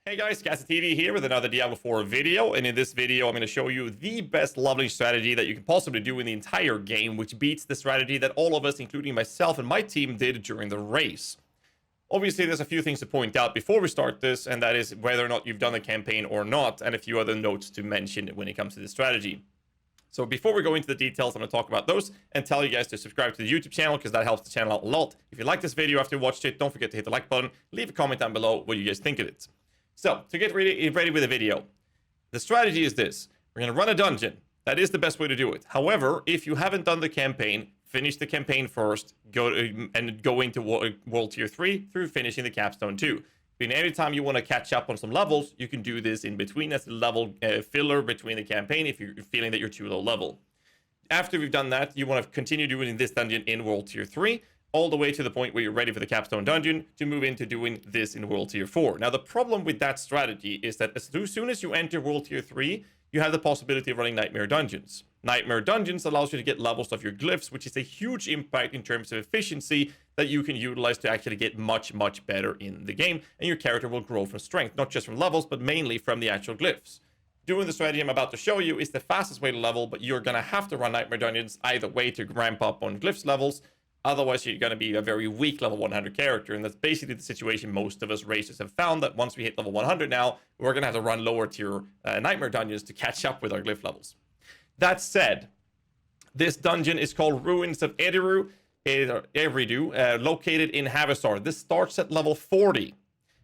Hey guys, GHAZZY here with another Diablo 4 video, and in this video I'm going to show you the best leveling strategy that you can possibly do in the entire game, which beats the strategy that all of us, including myself and my team, did during the race. Obviously, there's a few things to point out before we start this, and that is whether or not you've done the campaign or not, and a few other notes to mention when it comes to this strategy. So before we go into the details, I'm going to talk about those and tell you guys to subscribe to the YouTube channel because that helps the channel out a lot. If you like this video after you watched it, don't forget to hit the like button, leave a comment down below what you guys think of it. So, to get ready with the video, the strategy is this. We're going to run a dungeon. That is the best way to do it. However, if you haven't done the campaign, finish the campaign first, go into World Tier 3 through finishing the Capstone 2. And anytime you want to catch up on some levels, you can do this in between as a level filler between the campaign if you're feeling that you're too low level. After we've done that, you want to continue doing this dungeon in World Tier 3, all the way to the point where you're ready for the Capstone dungeon to move into doing this in World Tier 4. Now, the problem with that strategy is that as soon as you enter World Tier 3, you have the possibility of running Nightmare Dungeons. Nightmare Dungeons allows you to get levels of your glyphs, which is a huge impact in terms of efficiency that you can utilize to actually get much, much better in the game, and your character will grow from strength, not just from levels, but mainly from the actual glyphs. Doing the strategy I'm about to show you is the fastest way to level, but you're going to have to run Nightmare Dungeons either way to ramp up on glyphs levels. Otherwise, you're going to be a very weak level 100 character, and that's basically the situation most of us racers have found, that once we hit level 100 now, we're going to have to run lower tier Nightmare Dungeons to catch up with our glyph levels. That said, this dungeon is called Ruins of Eridu, located in Havasar. This starts at level 40.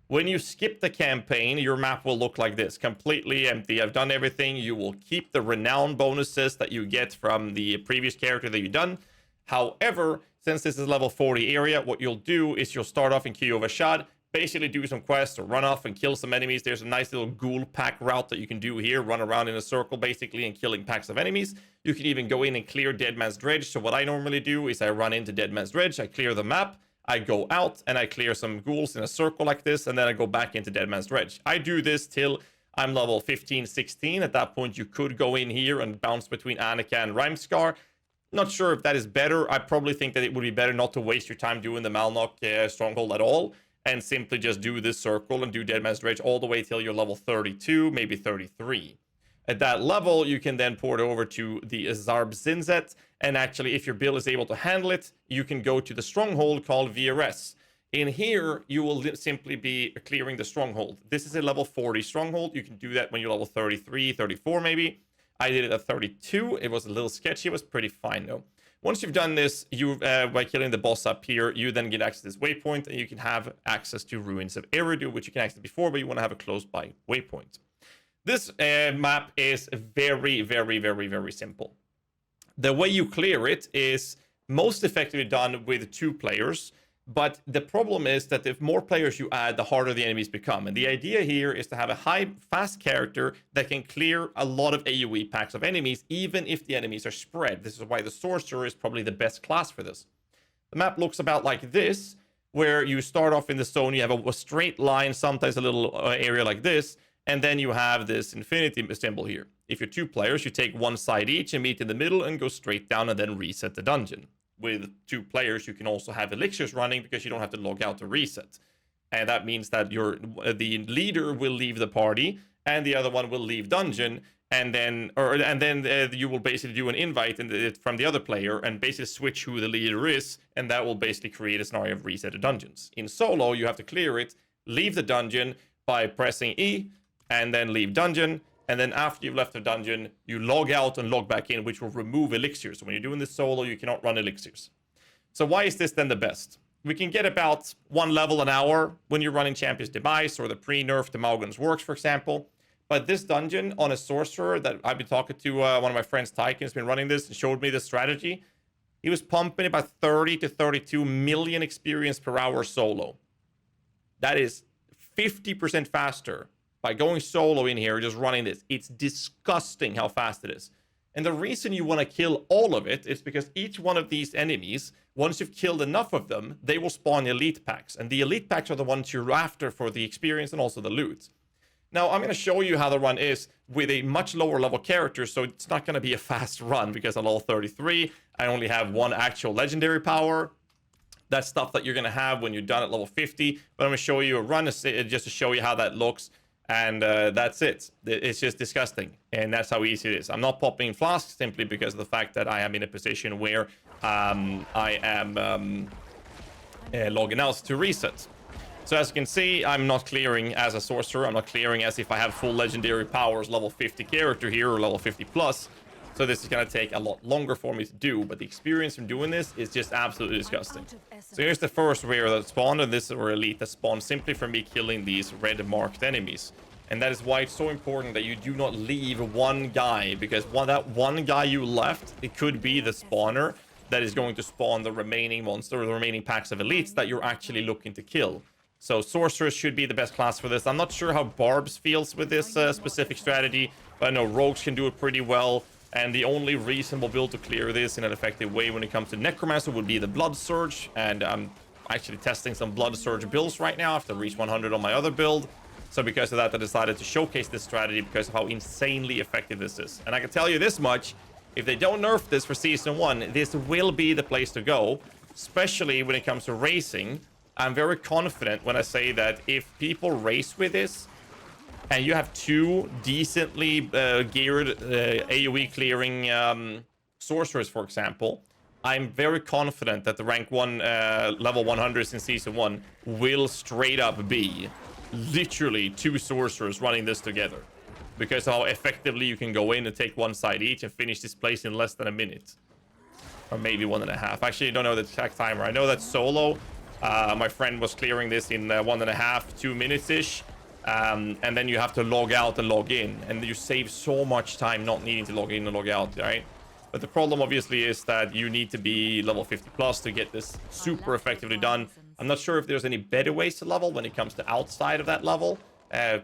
When you skip the campaign, your map will look like this, completely empty. I've done everything. You will keep the renown bonuses that you get from the previous character that you've done. However, since this is level 40 area, what you'll do is you'll start off in Kyovashad, basically do some quests or run off and kill some enemies. There's a nice little ghoul pack route that you can do here, run around in a circle basically and killing packs of enemies. You can even go in and clear Dead Man's Dredge. So what I normally do is I run into Dead Man's Dredge, I clear the map, I go out and I clear some ghouls in a circle like this, and then I go back into Dead Man's Dredge. I do this till I'm level 15, 16. At that point, you could go in here and bounce between Annika and Rimeskar. Not sure if that is better. I probably think that it would be better not to waste your time doing the Malnock stronghold at all, and simply just do this circle and do Dead Man's Dredge all the way till you're level 32, maybe 33. At that level, you can then port over to the Zarb Zinzet, and actually, if your build is able to handle it, you can go to the stronghold called VRS. In here, you will simply be clearing the stronghold. This is a level 40 stronghold. You can do that when you're level 33, 34 maybe. I did it at 32. It was a little sketchy. It was pretty fine though. Once you've done this, by killing the boss up here, you then get access to this waypoint, and you can have access to Ruins of Eridu, which you can access before, but you want to have a close by waypoint. This map is very, very, very, very simple. The way you clear it is most effectively done with 2 players. But the problem is that if more players you add, the harder the enemies become. And the idea here is to have a fast character that can clear a lot of AoE packs of enemies, even if the enemies are spread. This is why the Sorcerer is probably the best class for this. The map looks about like this, where you start off in the zone, you have a straight line, sometimes a little area like this, and then you have this infinity symbol here. If you're 2 players, you take one side each and meet in the middle and go straight down and then reset the dungeon. With 2 players, you can also have elixirs running because you don't have to log out to reset. And that means that the leader will leave the party and the other one will leave dungeon, and then you will basically do an invite from the other player and basically switch who the leader is, and that will basically create a scenario of reset dungeons. In solo, you have to clear it, leave the dungeon by pressing E, and then leave dungeon. And then after you've left the dungeon, you log out and log back in, which will remove elixirs. So when you're doing this solo, you cannot run elixirs. So why is this then the best? We can get about 1 level an hour when you're running Champion's Demise or the pre-nerf Demogorgon's Works, for example. But this dungeon on a Sorcerer that I've been talking to, one of my friends, Tyken, has been running this and showed me this strategy. He was pumping about 30 to 32 million experience per hour solo. That is 50% faster by going solo in here, just running this. It's disgusting how fast it is. And the reason you want to kill all of it is because each one of these enemies, once you've killed enough of them, they will spawn elite packs. And the elite packs are the ones you're after for the experience and also the loot. Now, I'm going to show you how the run is with a much lower level character, so it's not going to be a fast run because at level 33, I only have 1 actual legendary power. That's stuff that you're going to have when you're done at level 50. But I'm going to show you a run just to show you how that looks. And that's it. It's just disgusting. And that's how easy it is. I'm not popping flasks simply because of the fact that I am in a position where I am logging out to reset. So as you can see, I'm not clearing as a sorcerer. I'm not clearing as if I have full legendary powers, level 50 character here, or level 50 plus. So this is going to take a lot longer for me to do, but the experience from doing this is just absolutely disgusting. So here's the first rare that spawned, and this is or elite that spawned simply from me killing these red marked enemies. And that is why it's so important that you do not leave one guy, because that one guy you left, it could be the spawner that is going to spawn the remaining monster or the remaining packs of elites that you're actually looking to kill. So sorcerers should be the best class for this. I'm not sure how barbs feels with this specific strategy, but I know rogues can do it pretty well. And the only reasonable build to clear this in an effective way when it comes to Necromancer would be the Blood Surge. And I'm actually testing some Blood Surge builds right now after I reach 100 on my other build. So because of that, I decided to showcase this strategy because of how insanely effective this is. And I can tell you this much, if they don't nerf this for Season 1, this will be the place to go, especially when it comes to racing. I'm very confident when I say that if people race with this, and you have two decently geared AoE clearing sorcerers, for example, I'm very confident that the rank 1 level 100s in Season 1 will straight up be literally two sorcerers running this together. Because of how effectively you can go in and take one side each and finish this place in less than a minute. Or maybe 1.5. Actually, I don't know the exact timer. I know that solo, my friend was clearing this in 1.5, 2 minutes-ish. And then you have to log out and log in, and you save so much time not needing to log in and log out, right? But the problem obviously is that you need to be level 50 plus to get this super effectively done. I'm not sure if there's any better ways to level when it comes to outside of that level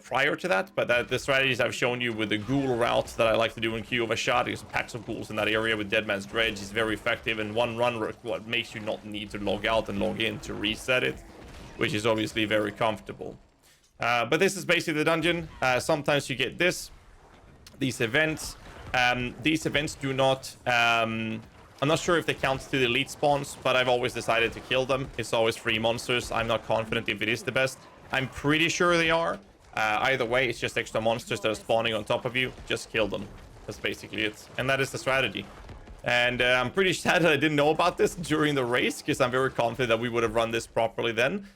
prior to that, but the strategies I've shown you with the ghoul route that I like to do in queue of a shot, there's packs of ghouls in that area with Dead Man's Dredge is very effective, and one run what makes you not need to log out and log in to reset it, which is obviously very comfortable. But this is basically the dungeon. Sometimes you get these events. These events do not... I'm not sure if they count to the elite spawns, but I've always decided to kill them. It's always free monsters. I'm not confident if it is the best. I'm pretty sure they are. Either way, it's just extra monsters that are spawning on top of you. Just kill them. That's basically it. And that is the strategy. And I'm pretty sad that I didn't know about this during the race, because I'm very confident that we would have run this properly then.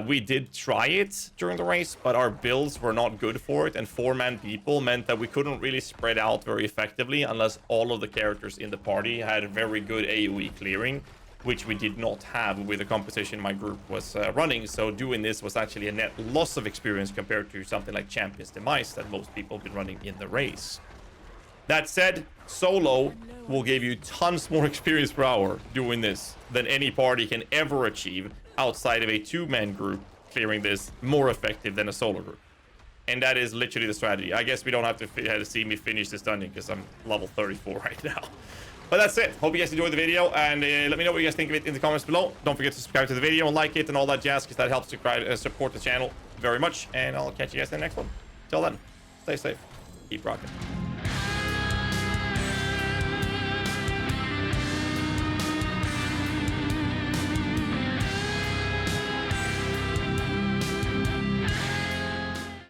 We did try it during the race, but our builds were not good for it, and 4-man people meant that we couldn't really spread out very effectively unless all of the characters in the party had very good AoE clearing, which we did not have with the composition my group was running. So doing this was actually a net loss of experience compared to something like Champions Demise that most people have been running in the race. That said, solo will give you tons more experience per hour doing this than any party can ever achieve outside of a 2-man group clearing this more effective than a solo group. And that is literally the strategy. I guess we don't have to see me finish this dungeon because I'm level 34 right now. But that's it. Hope you guys enjoyed the video, and let me know what you guys think of it in the comments below. Don't forget to subscribe to the video and like it and all that jazz, because that helps to support the channel very much. And I'll catch you guys in the next one. Till then, stay safe. Keep rocking.